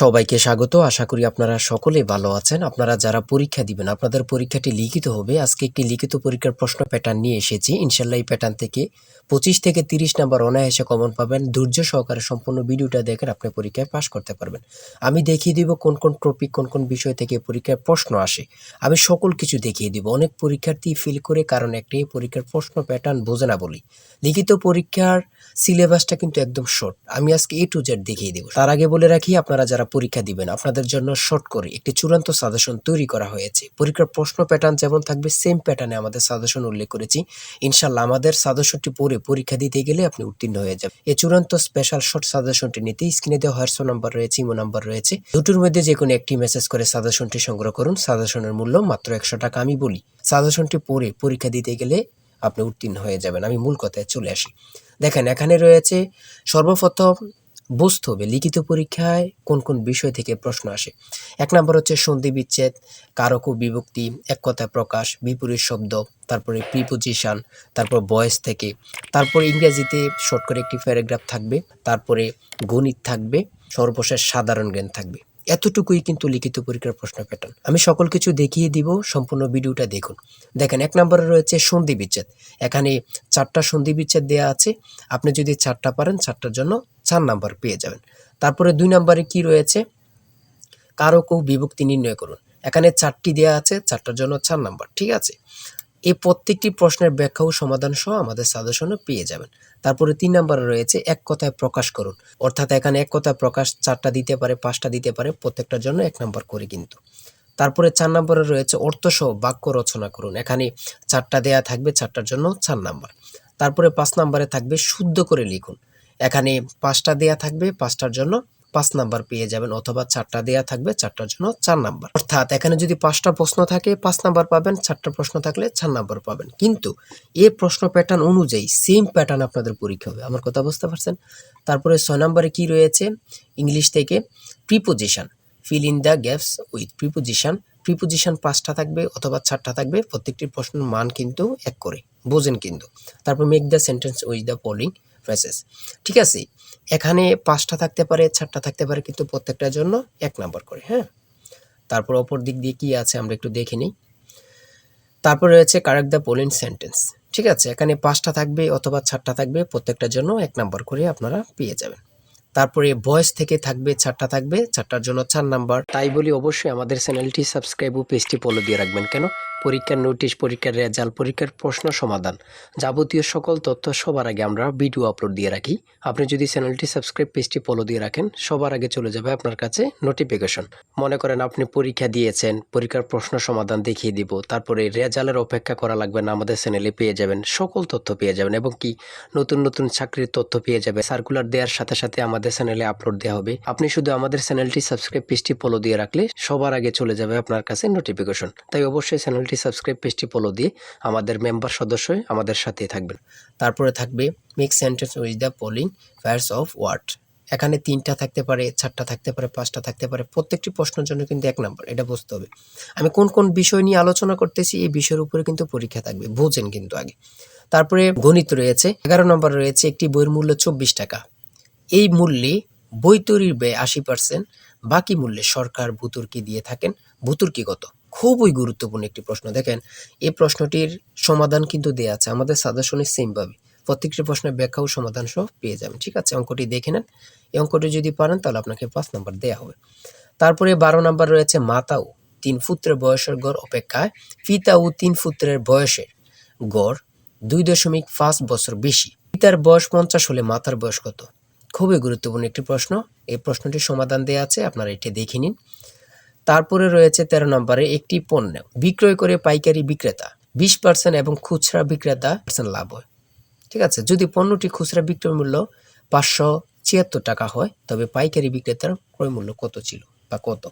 সবাইকে স্বাগত। আশা করি আপনারা সকলেই ভালো আছেন। আপনারা যারা পরীক্ষা দিবেন, আপনাদের পরীক্ষাটি লিখিত হবে। আজকে একটি লিখিত পরীক্ষার প্রশ্ন প্যাটার্ন নিয়ে এসেছি। ইনশাআল্লাহ এই প্যাটার্ন থেকে 25 থেকে 30 নাম্বার অনায়াসে কমন পাবেন। ধৈর্য সহকারে সম্পূর্ণ ভিডিওটা দেখেন, আপনি পরীক্ষায় পাস করতে পারবেন। আমি দেখিয়ে দিব কোন কোন টপিক, কোন কোন বিষয় থেকে পরীক্ষায় প্রশ্ন আসে। আমি সকল কিছু দেখিয়ে দিব। অনেক পরীক্ষার্থী ফেল করে কারণ একটাই, পরীক্ষার প্রশ্ন প্যাটার্ন বোঝে না বলি। লিখিত পরীক্ষার সিলেবাসটা কিন্তু একদম শর্ট। আমি আজকে A to Z দেখিয়ে দেব। তার আগে বলে রাখি, আপনারা যারা পরীক্ষা দিবেন, আপনাদের জন্য শর্ট করে একটি চূড়ান্ত সাজেশন তৈরি করা হয়েছে। পরীক্ষার প্রশ্ন প্যাটার্ন যেমন থাকবে সেম প্যাটার্নে আমাদের সাজেশন উল্লেখ করেছি। ইনশাআল্লাহ আমাদের সাজেশনটি পড়ে পরীক্ষা দিতে গেলে আপনি উত্তীর্ণ হয়ে যাবেন। এই চূড়ান্ত স্পেশাল শর্ট সাজেশনটি নিতে স্ক্রিনে দেওয়া হোয়াটসঅ্যাপ নাম্বার রয়েছে, ইমো নাম্বার রয়েছে। দুটোর মধ্যে যে কোনো একটি মেসেজ করে সাজেশনটি সংগ্রহ করুন। সাজেশনের মূল্য মাত্র 100 টাকা। আমি বলি, সাজেশনটি পড়ে পরীক্ষা দিতে গেলে আপনি উত্তীর্ণ হয়ে যাবেন। আমি মূল কথায় চলে আসি। দেখেন, এখানে রয়েছে সর্বপ্রথম বুঝতে হবে লিখিত পরীক্ষায় কোন কোন বিষয় থেকে প্রশ্ন আসে। 1 নম্বর হচ্ছে সন্ধি বিচ্ছেদ, কারক ও বিভক্তি, এক কথায় প্রকাশ, বিপরীত শব্দ, তারপরে প্রিপোজিশন, তারপর ভয়েস থেকে, তারপর ইংরেজিতে শর্ট করে একটি প্যারাগ্রাফ থাকবে, তারপরে গণিত থাকবে, সর্বশেষ সাধারণ জ্ঞান থাকবে। এতটুকুই কিন্তু লিখিত পরীক্ষার প্রশ্ন প্যাটার্ন। আমি সকল কিছু দেখিয়ে দিব, সম্পূর্ণ ভিডিওটা দেখুন। দেখেন, 1 নম্বরে রয়েছে সন্ধি বিচ্ছেদ। এখানে 4টা সন্ধি বিচ্ছেদ দেওয়া আছে। আপনি যদি 4টা পারেন, 4টার জন্য 4 নাম্বার পেয়ে যাবেন। তারপরে 2 নম্বরে কি রয়েছে, কারক ও বিভক্তি নির্ণয় করুন। এখানে 4টি দেওয়া আছে, 4টার জন্য 4 নাম্বার। ঠিক আছে, এই প্রত্যেকটি প্রশ্নের ব্যাখ্যা ও সমাধান সহ আমাদের সাজেশনে পেয়ে যাবেন। তারপরে 3 নম্বরে রয়েছে এক কথায় প্রকাশ করুন। অর্থাৎ এখানে এক কথায় প্রকাশ 4টা দিতে পারে, 5টা দিতে পারে, প্রত্যেকটার জন্য 1 নাম্বার করে কিন্তু। তারপরে 4 নম্বরে রয়েছে অর্থসহ বাক্য রচনা করুন। এখানে 4টা দেয়া থাকবে, 4টার জন্য 4 নাম্বার। তারপরে 5 নম্বরে থাকবে শুদ্ধ করে লিখুন। এখানে 5টা দেয়া থাকবে, 5টার জন্য 5 নাম্বার পেয়ে যাবেন, অথবা 4টা দেয়া থাকবে, 4টার জন্য 4 নাম্বার। অর্থাৎ এখানে যদি 5টা প্রশ্ন থাকে 5 নাম্বার পাবেন, 4টা প্রশ্ন থাকলে 4 নাম্বার পাবেন। কিন্তু এই প্রশ্ন প্যাটার্ন অনুযায়ী সেম প্যাটার্ন আপনাদের পরীক্ষা হবে। আমার কথা বুঝতে পারছেন? তারপরে 6 নম্বরে কি রয়েছে, ইংলিশ থেকে preposition, fill in the gaps with preposition. Preposition 5টা থাকবে অথবা 4টা থাকবে, প্রত্যেকটি প্রশ্নের মান কিন্তু 1 করে, বোঝেন কিন্তু। তারপর make the sentence with the following phrases. ঠিক আছে, এখানে 5টা থাকতে পারে, 4টা থাকতে পারে, কিন্তু প্রত্যেকটার জন্য 1 নাম্বার করে। হ্যাঁ, তারপর অপর দিক দিয়ে কি আছে আমরা একটু দেখে নিই। তারপর রয়েছে কারেক্ট দ্য ফলোইং সেন্টেন্স। ঠিক আছে, এখানে 5টা থাকবে অথবা 4টা থাকবে, প্রত্যেকটার জন্য 1 নাম্বার করে আপনারা পেয়ে যাবেন। তারপরে ভয়েস থেকে থাকবে 4টা থাকবে, 4টার জন্য 4 নাম্বার। তাই বলি অবশ্যই আমাদের চ্যানেলটি সাবস্ক্রাইব ও পেজটি ফলো দিয়ে রাখবেন। কেন? পরীক্ষার নোটিশ, পরীক্ষার রেজাল্ট, পরীক্ষার প্রশ্ন সমাধান, যাবতীয় সকল তথ্য সবার আগে আমরা ভিডিও আপলোড দিয়ে রাখি। আপনি যদি চ্যানেলটি সাবস্ক্রাইব, পেজটি ফলো দিয়ে রাখেন, সবার আগে চলে যাবে আপনার কাছে নোটিফিকেশন। মনে করেন আপনি পরীক্ষা দিয়েছেন, পরীক্ষার প্রশ্ন সমাধান দেখিয়ে দিব, তারপরে রেজাল্টের অপেক্ষা করা লাগবে না, আমাদের চ্যানেলে পেয়ে যাবেন, সকল তথ্য পেয়ে যাবেন, এবং কি নতুন নতুন চাকরির তথ্য পেয়ে যাবে। সার্কুলার দেওয়ার সাথে সাথে আমাদের চ্যানেলে আপলোড দেওয়া হবে। আপনি শুধু আমাদের চ্যানেলটি সাবস্ক্রাইব, পেজটি ফলো দিয়ে রাখলে সবার আগে চলে যাবে আপনার কাছে নোটিফিকেশন। তাই অবশ্যই চ্যানেলটি সাবস্ক্রাইব, পেজটি ফলো দিয়ে আমাদের মেম্বার সদস্য হয়ে আমাদের সাথেই থাকবেন। তারপরে থাকবে make sentence with the following pairs of word. এখানে 3টা থাকতে পারে, 4টা থাকতে পারে, 5টা থাকতে পারে, প্রত্যেকটি প্রশ্নের জন্য কিন্তু 1 নাম্বার। এটা বুঝতে হবে। আমি কোন কোন বিষয় নিয়ে আলোচনা করতেছি, এই বিষয়ের উপরে কিন্তু পরীক্ষা থাকবে, বোঝেন কিন্তু আগে। তারপরে গণিত রয়েছে, 11 নম্বর রয়েছে একটি বইয়ের মূল্য 24 টাকা। এই মূল্যে বই তৈরির ব্যয় 80%, বাকি মূল্যে সরকার ভর্তুকি দিয়ে থাকেন। ভর্তুকি কত? খুবই গুরুত্বপূর্ণ একটি প্রশ্ন। দেখেন, এই প্রশ্নটির সমাধান কিন্তু দেওয়া আছে আমাদের সাজেশনে সেম ভাবে। প্রত্যেকটি প্রশ্নের ব্যাখ্যা ও সমাধান সহ পেয়ে যাবেন। ঠিক আছে, অঙ্কটি দেখে নেন। এই অঙ্কটি যদি পারেন তাহলে আপনাকে 5 নাম্বার দেওয়া হবে। তারপরে 12 নাম্বার রয়েছে মাতা ও 3 পুত্রের বয়সের গড় অপেক্ষায় পিতা ও 3 পুত্রের বয়সের গড় 2.5 বছর বেশি। পিতার বয়স 50 হলে মাতার বয়স কত? খুবই গুরুত্বপূর্ণ একটি প্রশ্ন। এই প্রশ্নটির সমাধান দেওয়া আছে, আপনারা এটি দেখে নিন। তারপরে রয়েছে 13 নম্বরে একটি পণ্য বিক্রয় করে পাইকারি বিক্রেতা 20% এবং খুচরা বিক্রেতা লাভ হয়। ঠিক আছে, যদি পণ্যটি খুচরা বিক্রয় মূল্য 576 টাকা হয়, তবে পাইকারি বিক্রেতার ক্রয় মূল্য কত ছিল বা কত?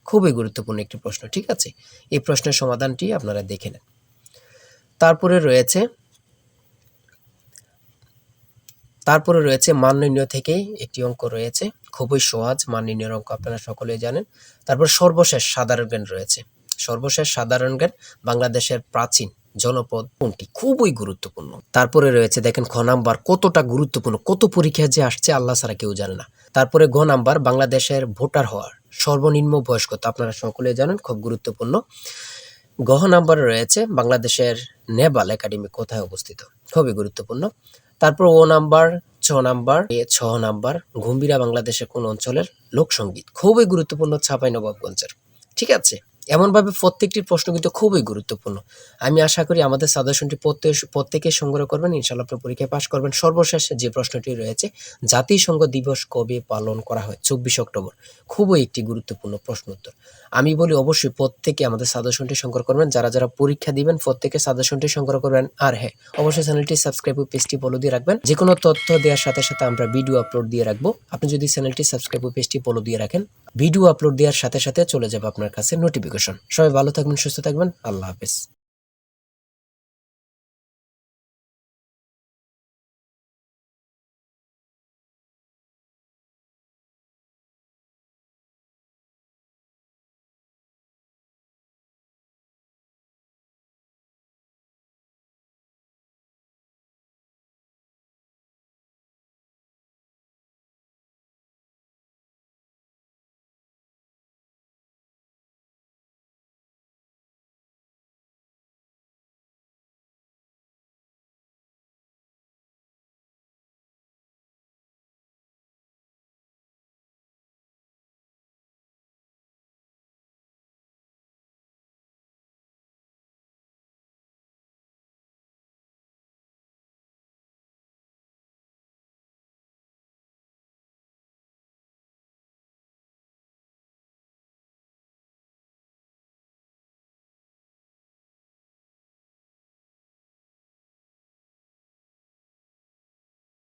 খুবই গুরুত্বপূর্ণ একটি প্রশ্ন। ঠিক আছে, এই প্রশ্নের সমাধানটি আপনারা দেখে নেন। তারপরে রয়েছে মান নির্ণয় থেকে একটি অঙ্ক রয়েছে, খুবই সহজ মান নির্ণয়ের অঙ্ক, আপনারা সকলেই জানেন। তারপর সর্বশেষ সাধারণ জ্ঞান রয়েছে। সর্বশেষ সাধারণ জ্ঞান বাংলাদেশের প্রাচীন জনপদ কোনটি? খুবই গুরুত্বপূর্ণ। তারপরে রয়েছে দেখেন খ নাম্বার, কতটা গুরুত্বপূর্ণ, কত পরীক্ষায় যে আসছে আল্লাহ ছাড়া কেউ জানে না। তারপরে গ নাম্বার, বাংলাদেশের ভোটার হওয়ার সর্বনিম্ন বয়স কত? আপনারা সকলে জানেন, খুব গুরুত্বপূর্ণ। গ নাম্বারে রয়েছে বাংলাদেশের নেভাল একাডেমি কোথায় অবস্থিত? খুবই গুরুত্বপূর্ণ। তারপর ও নাম্বার, ছ নাম্বার, ঘুম্বিরা বাংলাদেশের কোন অঞ্চলের লোকসঙ্গীত? খুবই গুরুত্বপূর্ণ, চাঁপাইনবাবগঞ্জের। ঠিক আছে, এমনভাবে প্রত্যেকটি প্রশ্ন কিন্তু খুবই গুরুত্বপূর্ণ। আমি আশা করি আমাদের সাজেশনটি প্রত্যেকে সংগ্রহ করবেন, ইনশাআল্লাহ আপনি পরীক্ষায় পাশ করবেন। সর্বশেষ যে প্রশ্নটি রয়েছে, জাতিসংঘ দিবস কবে পালন করা হয়? 24 অক্টোবর। খুবই একটি গুরুত্বপূর্ণ প্রশ্ন উত্তর। আমি বলি অবশ্যই প্রত্যেকে আমাদের সাজেশনটি সংগ্রহ করবেন। যারা পরীক্ষা দিবেন প্রত্যেকে সাজেশনটি সংগ্রহ করবেন। আর হ্যাঁ, অবশ্যই চ্যানেলটি সাবস্ক্রাইব ও পেজটি ফলো দিয়ে রাখবেন। যে কোনো তথ্য দেওয়ার সাথে সাথে আমরা ভিডিও আপলোড দিয়ে রাখবো। আপনি যদি চ্যানেলটি সাবস্ক্রাইব ও পেজটি ফলো দিয়ে রাখেন, ভিডিও আপলোড দেওয়ার সাথে সাথে চলে যাবে আপনার কাছে নোটিফিকেশন। সবাই ভালো থাকবেন, সুস্থ থাকবেন। আল্লাহ হাফেজ।